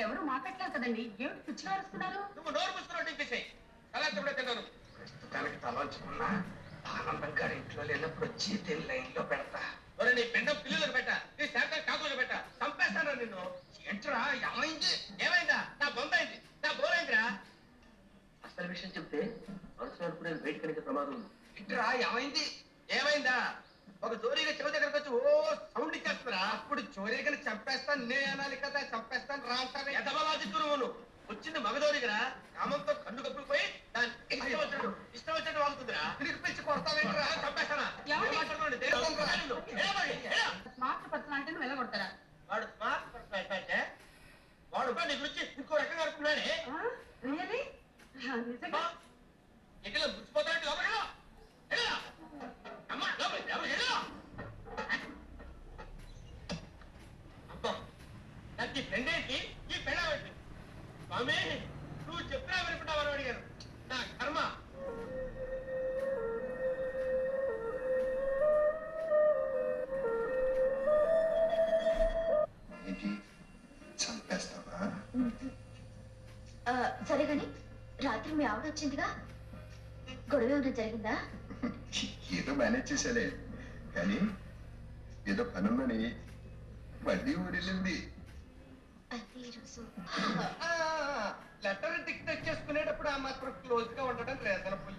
ఎవరు మాట్లాడలేదు కదండి, ఏమిటి పిచ్చిగా అరుస్తున్నారు? నువ్వు నోరు పుస్తకం టీపేసాయి అలా చెప్పడే తిన్నాను. ప్రస్తుతానికి తలంచుకున్నా ఆనందం గారి ఇంట్లో లేనప్పుడు వచ్చి దీని లైన్ లో పెడతా. మరి నీ పెండ పిల్లలకు పెట్ట, నీ శాఖ కాకులకు పెట్ట, చంపేస్తాను నిన్ను. ఏంట్రా ఏమైంది? ఏమైందా? నా బొందైంది, నా బోరైందిరా. అసలు విషయం చెప్తే మనసు వరకు నేను బయట కనికే ప్రమాదం ఉంది. ఇంట్రా ఏమైంది? ఏమైందా? ఒక చోరీగా చెవి దగ్గరకు వచ్చి ఓ సౌండ్ ఇచ్చేస్తారా? అప్పుడు చోరీగా చంపేస్తాను నే అనాలి కదా, చంపేస్తాను రా అంటారు. ఎంతబాజిద్దు నువ్వు వచ్చింది మగదోరిగరా, కామంతో కన్ను కప్పుకుపోయి దాని ఇష్టం వచ్చినట్టు వాగుతుందిరా. తిరిగి పిలిచి కొడతావేంట్రా? చంపేస్తానా? స్మార్ట్ పర్సన్ అంటే నువ్వు వెళ్ళగొడతారా? వాడు స్మార్ట్ పర్సన్ అంటే వాడు నీ గురించి ఇంకో రకంగా అనుకున్నాడే. రియలీ? నిజంగా? ఎక్కడ ముచ్చిపోతాడు లోపల అమ్మా లోపల అబ్బా నాకు ఈ ఫ్రెండ్ ఏంటి, ఈ పెళ్ళ ఏంటి? స్వామి నువ్వు చెప్పినా వినుకుంటావని అడిగాను. నా కర్మ. ఏంటి చంపేస్తావా? సరే గాని రాత్రి మీ ఆవిడ వచ్చిందిగా, గొడవ ఏమైనా జరిగిందా? ఏదో మేనేజ్ చేసేలే, కానీ ఏదో పనుందని మళ్ళీ ఊరెళ్ళింది. అయితే ఈరోజు లెటర్ డిక్టేట్ చేసుకునేటప్పుడు ఆ మాత్రం క్లోజ్ గా ఉండడం రీజనబుల్.